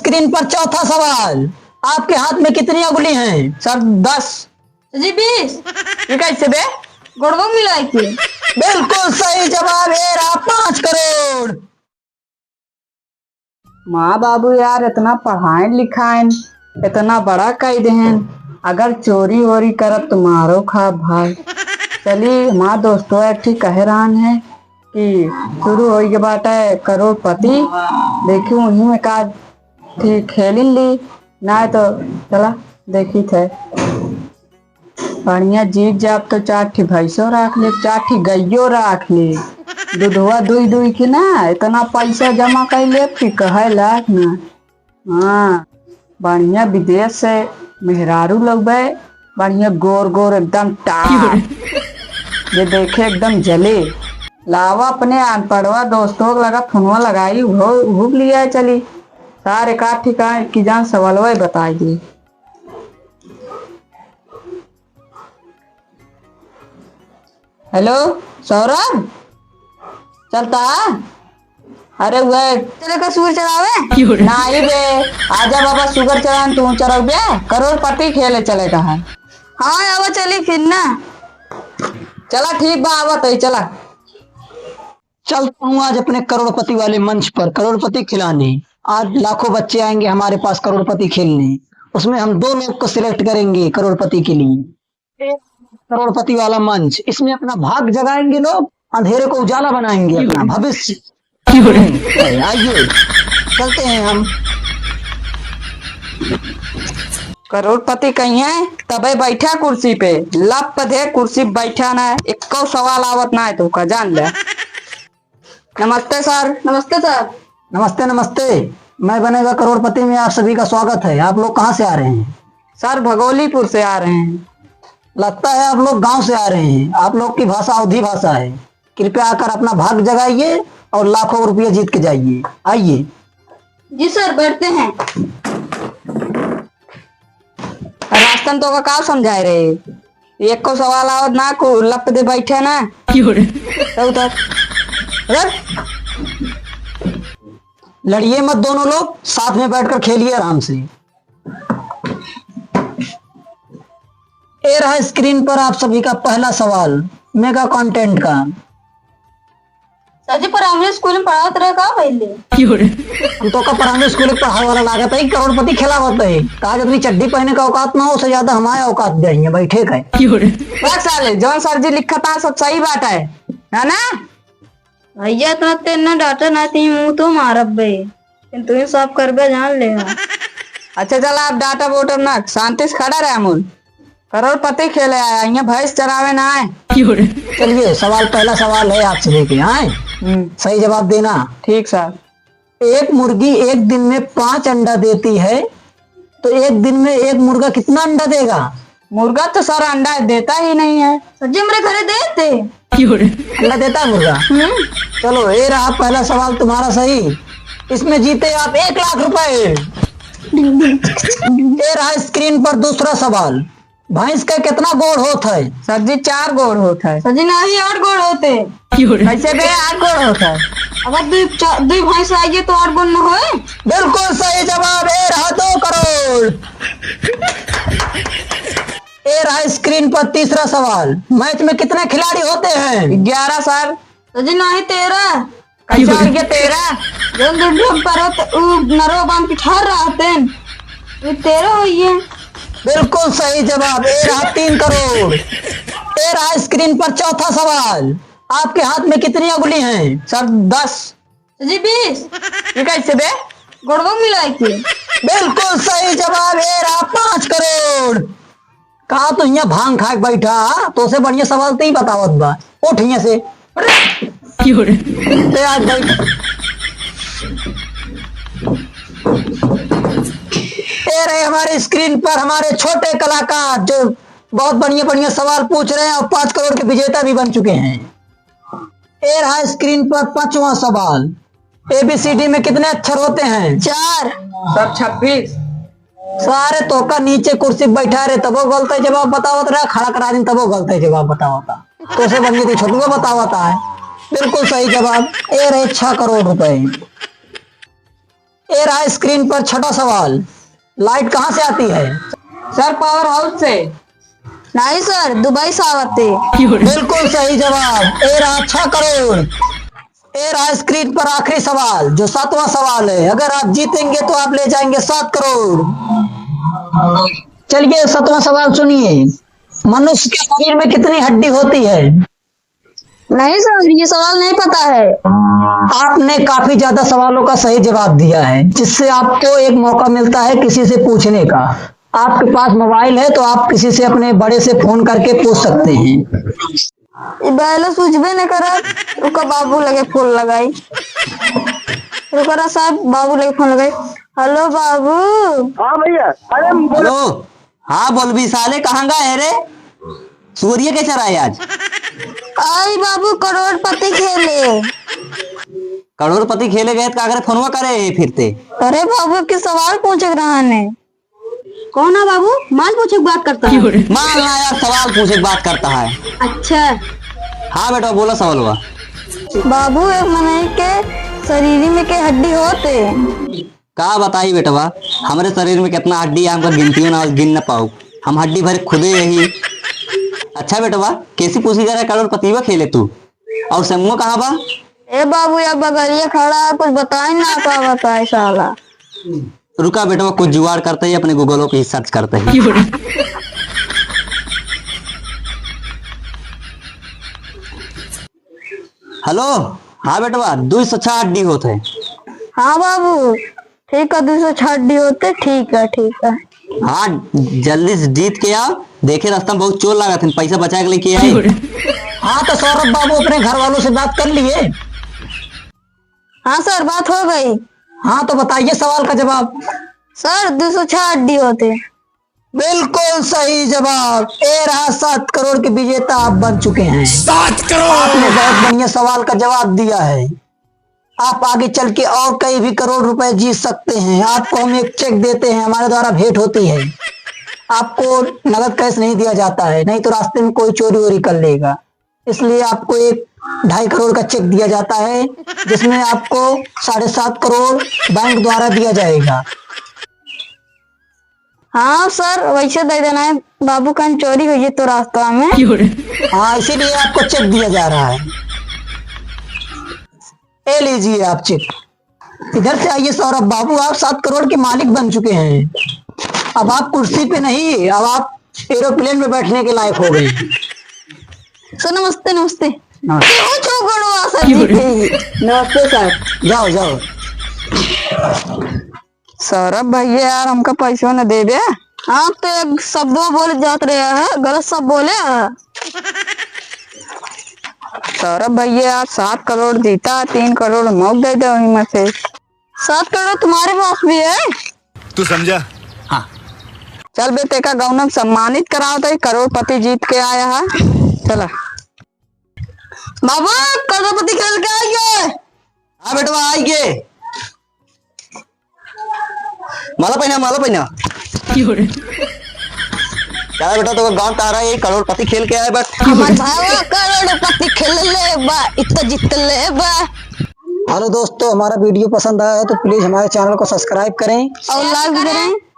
Screen पर चौथा सवाल। आपके हाथ में कितनी उंगली हैं? सर 10। जी 20। ये कैसे बे? गोड़वा मिलाई थी। बिल्कुल सही जवाब है। आप 5 करोड़। माँ बाबू यार इतना पढ़ाए लिखाए, इतना बड़ा कई देहन, अगर चोरी वोरी करब तो मारो खा भाई। चलिए माँ दोस्तों एक ठीक कह रहा है कि शुरू हो गए बाटे करोड़पति। देखी वहीं में का ठीक खेल ली ना तो चला देखी थे बढ़िया जीत जाब तो 4 ठी भैंसो रख ले, 4 ठी गैयो रख ले, दूधवा दुई दुई के ना इतना पैसा जमा कर ले कि कहे लाख ना। हाँ बढ़िया विदेश से मेहरारू लोग बे, बढ़िया गोर गोर एकदम टार, ये देखे एकदम जले। लावा अपने अनपढ़वा दोस्तों को लगा फोनवा लगाई भूख लिया है। चली सारे का ठिकाने की जान सवाल बताई दी। हेलो सौरभ चलता? अरे वह चले का सुगर चलावे नहीं बे, आजा बाबा शुगर चलान तू चलो बे, करोड़पति खेले चले कहा। हाँ आवा चली फिर ना। चला ठीक बा आवा तो चला। चलता हूँ आज अपने करोड़पति वाले मंच पर करोड़पति खिलाने। आज लाखों बच्चे आएंगे हमारे पास करोड़पति खेलने। उसमें हम 2 लोग को सिलेक्ट करेंगे करोड़पति के लिए। करोड़पति वाला मंच, इसमें अपना भाग जगाएंगे लोग, अंधेरे को उजाला बनाएंगे, अपना भविष्य। आइए चलते हैं हम। करोड़पति कहीं है तबे बैठा कुर्सी पे, लप दे कुर्सी बैठा ना, एको सवाल आवत ना है तो का जान ले। नमस्ते सर। नमस्ते सर। नमस्ते नमस्ते। मैं बनेगा करोड़पति में आप सभी का स्वागत है। आप लोग कहाँ से आ रहे हैं? सर भगोलीपुर से आ रहे हैं। लगता है आप लोग गांव से आ रहे हैं। आप लोग की भाषा अवधी भाषा है। कृपया आकर अपना भाग जगाइए और लाखों रुपये जीत के जाइए। आइए। जी सर बैठते हैं। रास्तन तो का समझाए रहे, एक को सवाल आवत ना को लप दे बैठे ना। तो लड़िए मत, दोनों लोग साथ में बैठकर खेलिए आराम से। ये रहा स्क्रीन पर आप सभी का पहला सवाल मेगा कंटेंट का। सर जी पर हमने स्कूल में पढ़ावत रहे का पहले। हम तो का प्राइमरी स्कूल में पढ़ाने वाला लागत है, करोड़पति खिलावत है। कहा अपनी चड्डी पहने का औकात ना हो, उससे ज्यादा हमारे औकात देंगे बैठे का। बस साले जौन सर जी लिखा था सब सही बात है ना। भैया तो तेना डाटा ना थी मुंह तो मारब बे, तू ही सब करबे जान ले। अच्छा चला आप डाटा वोटर ना शांति से खड़ा रहे। अमूल करोड़पति खेले आया, यहाँ भैंस चरावे ना आए। चलिए सवाल, पहला सवाल है आप सभी के। आए सही जवाब देना। ठीक सर। एक मुर्गी एक दिन में 5 अंडा देती है, तो एक दिन में एक मुर्गा कितना अंडा देगा? मुर्गा तो सर अंडा देता ही नहीं है। सर जी मेरे घरे देते अंडा देता है मुर्गा? चलो ये रहा पहला सवाल तुम्हारा सही। इसमें जीते आप 1 लाख रुपए। ये रहा स्क्रीन पर दूसरा सवाल। भैंस का कितना गोड़ होता है? सर जी 4 गोड़ होता है। सर जी नहीं 8 गोड़ होते। कैसे बे 8 गोड़ होता है? अगर दुई भैंस आइए तो 8 गोड़ न होए। बिल्कुल सही जवाब। ये रहा 2 करोड़। ये रहा स्क्रीन पर तीसरा सवाल। मैच में कितने खिलाड़ी होते हैं? 11 सर। सर जी नहीं 13। कैसे हो गया 13? जब पर नरो बांध के ठहर रहते हैं 13 हुई है। बिल्कुल सही जवाब। ये रहा 3 करोड़। ये रहा स्क्रीन पर चौथा सवाल। आपके हाथ में कितनी उंगली हैं? सर 10। जी 20। ये कैसे बे? गोड़वा मिलाई थी। बिल्कुल सही जवाब। ये रहा 5 करोड़। कहा तो यहाँ भांग खा के बैठा, तो से बढ़िया सवाल तो ही बतावत बा। उठ यहाँ से। ते आज बैठ। ये रहे हमारे स्क्रीन पर हमारे छोटे कलाकार जो बहुत बढ़िया बढ़िया सवाल पूछ रहे हैं और 5 करोड़ के विजेता भी बन चुके हैं। ये रहा स्क्रीन पर 5वां सवाल। ABCD में कितने अक्षर होते हैं? 4। सर 26। सारे तो का नीचे कुर्सी बैठा रहे तबो गलत जवाब बतावत रहा, खड़ा करा दिन तबो गलत जवाब बतावता, तो से बन गई छोटुआ बतावता है। बिल्कुल सही जवाब। ये रहे 6 करोड़ रुपए। ये रहा स्क्रीन पर छठा सवाल, लाइट कहाँ से आती है? सर पावर हाउस से। नहीं सर, दुबई से आते। बिल्कुल सही जवाब। ये रहा 6 करोड़। ये रहा स्क्रीन पर आखिरी सवाल जो 7वां सवाल है। अगर आप जीतेंगे तो आप ले जाएंगे 7 करोड़। चलिए 7वां सवाल सुनिए। मनुष्य के शरीर में कितनी हड्डी होती है? नहीं सर, ये सवाल नहीं पता है। आपने काफी ज्यादा सवालों का सही जवाब दिया है, जिससे आपको एक मौका मिलता है किसी से पूछने का। आपके पास मोबाइल है तो आप किसी से अपने बड़े से फोन करके पूछ सकते हैं। पहले सूझबे नहीं करा। रुका, बाबू लगे फोन लगाई। रुका रहा साहब, बाबू लगे फोन लगाई। हेलो बाबू। हाँ भैया। अरे हेलो। हाँ बोल भी साले, कहाँ गए है रे? सूर्य के चराए आज? आई बाबू करोड़पति खेले। करोड़पति खेले गए तो अगर फोनवा करे फिरते। अरे बाबू के सवाल पूछ रहा ने। कौन है बाबू? माल पूछे बात करता है। मान ना यार, सवाल पूछे बात करता है। अच्छा। हाँ बेटा बोला सवाल हुआ। बाबू एक मनई के शरीर में के हड्डी होते? का बताई बेटवा, हमारे शरीर में कितना हड्डी है हमको गिनती ना गिन ना पाऊ। हम हड्डी भरे खुदे यही। अच्छा बेटवा, कैसी पूछी जा रहा है? करोड़पति वा खेले तू और समूह कहाँ बा? ए बाबू या बगलिया खड़ा है, कुछ बताई ना का बताए साला। रुका बेटवा, कुछ जुगाड़ करते ही अपने गूगलों पे सर्च करते ही। हेलो। हाँ बेटवा, 206 हड्डी होते हैं। हाँ बाबू ठीक है, 206 हड्डी होते। ठीक है ठीक है। हाँ जल्दी से जीत के आओ। देखे रास्ता में बहुत चोर लगा था, पैसा बचा के लेके आए। हाँ तो सौरभ बाबू अपने घर वालों से बात कर लिए? हाँ सर, बात हो गई। हाँ तो बताइए सवाल का जवाब। सर 206 हड्डी होते। बिल्कुल सही जवाब। ये रहा 7 करोड़ के विजेता आप बन चुके हैं। 7 करोड़। आपने बहुत बढ़िया सवाल का जवाब दिया है। आप आगे चल के और कई भी करोड़ रुपए जीत सकते हैं। आपको हम एक चेक देते हैं, हमारे द्वारा भेंट होती है। आपको नगद कैश नहीं दिया जाता है, नहीं तो रास्ते में कोई चोरी वोरी कर लेगा। इसलिए आपको एक 2.5 करोड़ का चेक दिया जाता है, जिसमें आपको 7.5 करोड़ बैंक द्वारा दिया जाएगा। हाँ सर, वैसे दे देना है। बाबू कहीं चोरी हुई है तो रास्ता में। हाँ इसीलिए आपको चेक दिया जा रहा है। ले लीजिए आप चेक। इधर से आइए सौरभ बाबू, आप 7 करोड़ के मालिक बन चुके हैं। अब आप कुर्सी पे नहीं, अब आप एरोप्लेन में बैठने के लायक हो गए। सर नमस्ते। नमस्ते। नमस्ते सर। जाओ जाओ। सौरभ भैया यार हमका पैसा न दे दे। आप तो एक शब्द बोले जात रहे हैं, गलत सब बोले हैं। सौरभ भैया 7 करोड़ जीता, 3 करोड़ मौक दे दो में से। 7 करोड़ तुम्हारे पास भी है? तू समझा? चल बेटे का गौनम सम्मानित कराओ तो करोड़पति जीत के आया है। चला बाबू करोड़पति खेल के आइए। हाँ बेटवा आइए। माला पहना। क्या बेटा तो गाँव तारा ये करोड़पति खेल के आए। बट हमारे भाई करोड़पति खेल ले बा, इतना जीत ले बा। हेलो दोस्तों, हमारा वीडियो पसंद आया है तो प्लीज हमारे चैनल को सब्सक्राइब करें और लाइक भी करें।